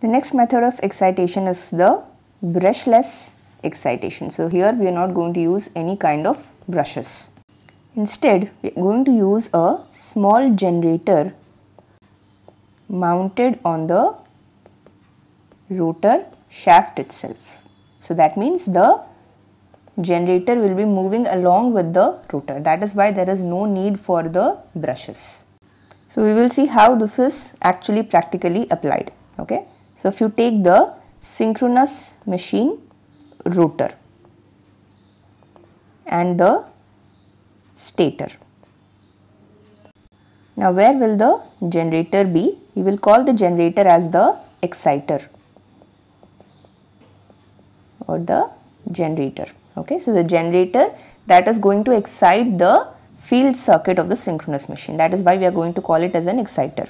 The next method of excitation is the brushless excitation. So here we are not going to use any kind of brushes. Instead, we are going to use a small generator mounted on the rotor shaft itself. So that means the generator will be moving along with the rotor. That is why there is no need for the brushes. So we will see how this is actually practically applied. Okay. So if you take the synchronous machine rotor and the stator. Now where will the generator be? We will call the generator as the exciter or the generator. Okay, so the generator that is going to excite the field circuit of the synchronous machine. That is why we are going to call it as an exciter.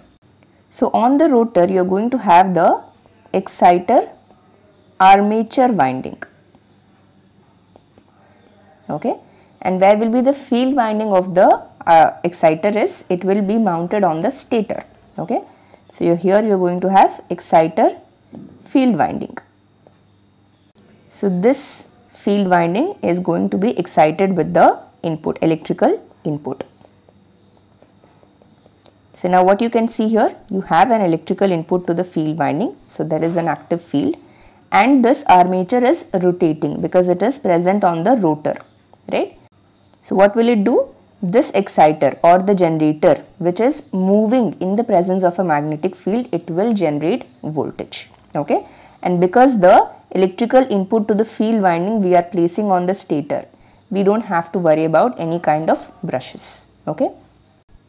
So on the rotor you are going to have the exciter armature winding. Okay, and where will be the field winding of the exciter is, it will be mounted on the stator. Okay, so here you are going to have exciter field winding. So this field winding is going to be excited with the input, electrical input. So now what you can see here, you have an electrical input to the field winding. So there is an active field and this armature is rotating because it is present on the rotor, right? So what will it do? This exciter or the generator which is moving in the presence of a magnetic field, it will generate voltage. Okay, and because the electrical input to the field winding we are placing on the stator, we don't have to worry about any kind of brushes. Okay,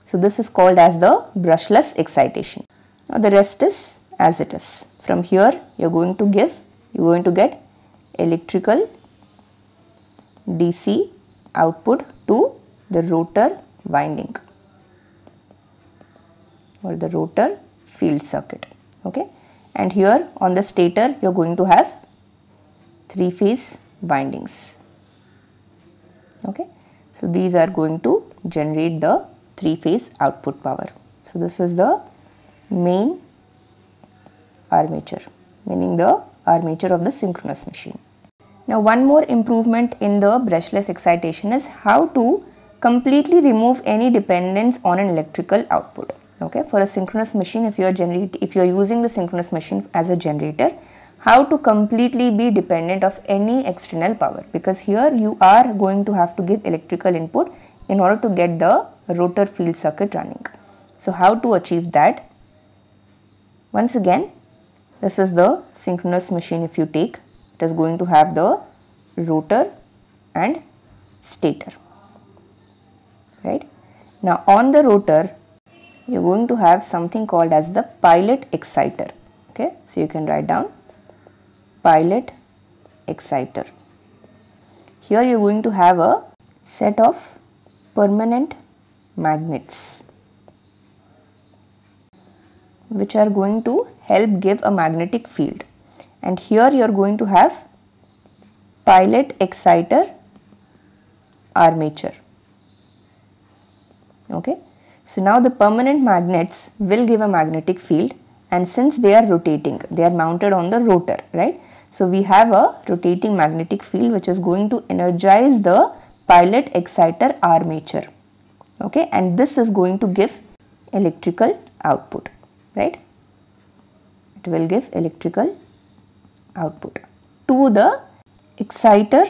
so this is called as the brushless excitation. Now the rest is as it is. From here you are going to get electrical DC output to the rotor winding or the rotor field circuit. Okay, and here on the stator you are going to have 3-phase windings. Okay, so these are going to generate the 3-phase output power. So this is the main armature, meaning the armature of the synchronous machine. Now one more improvement in the brushless excitation is how to completely remove any dependence on an electrical output. Okay, for a synchronous machine, if you are using the synchronous machine as a generator, how to completely be dependent of any external power, because here you are going to have to give electrical input in order to get the rotor field circuit running. So how to achieve that? Once again, this is the synchronous machine. If you take, it is going to have the rotor and stator, right? Now on the rotor you are going to have something called as the pilot exciter. Okay, so you can write down pilot exciter. Here you are going to have a set of permanent magnets which are going to help give a magnetic field, and here you are going to have pilot exciter armature. Okay, so now the permanent magnets will give a magnetic field, and since they are rotating, they are mounted on the rotor, right? So we have a rotating magnetic field which is going to energize the pilot exciter armature. Okay, and this is going to give electrical output, right? It will give electrical output to the exciter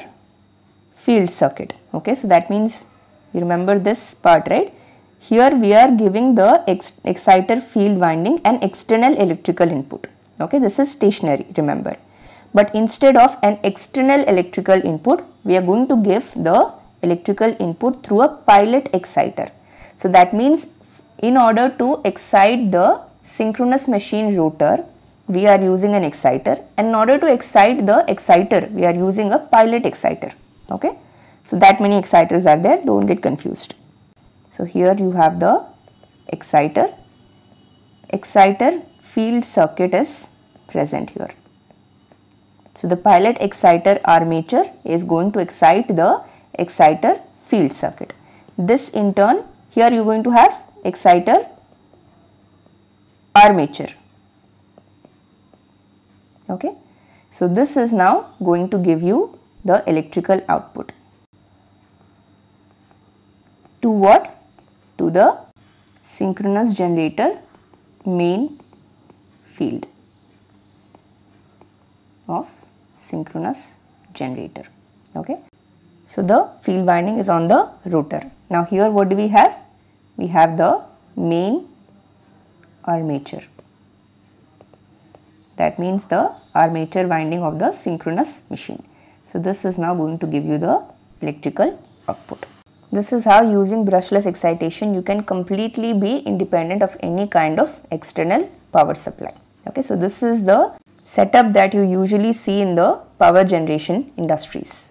field circuit. Okay, so that means you remember this part, right? Here we are giving the exciter field winding an external electrical input. Okay, this is stationary, remember. But instead of an external electrical input, we are going to give the electrical input through a pilot exciter. So that means in order to excite the synchronous machine rotor, we are using an exciter, and in order to excite the exciter, we are using a pilot exciter. Okay, so that many exciters are there, don't get confused. So here you have the exciter field circuit is present here. So the pilot exciter armature is going to excite the exciter field circuit. This in turn, here you are going to have exciter armature. Okay, so this is now going to give you the electrical output. To what? To the synchronous generator main field of synchronous generator. Okay, so the field winding is on the rotor. Now here what do we have? We have the main armature. That means the armature winding of the synchronous machine. So this is now going to give you the electrical output. This is how, using brushless excitation, you can completely be independent of any kind of external power supply. Okay, so this is the setup that you usually see in the power generation industries.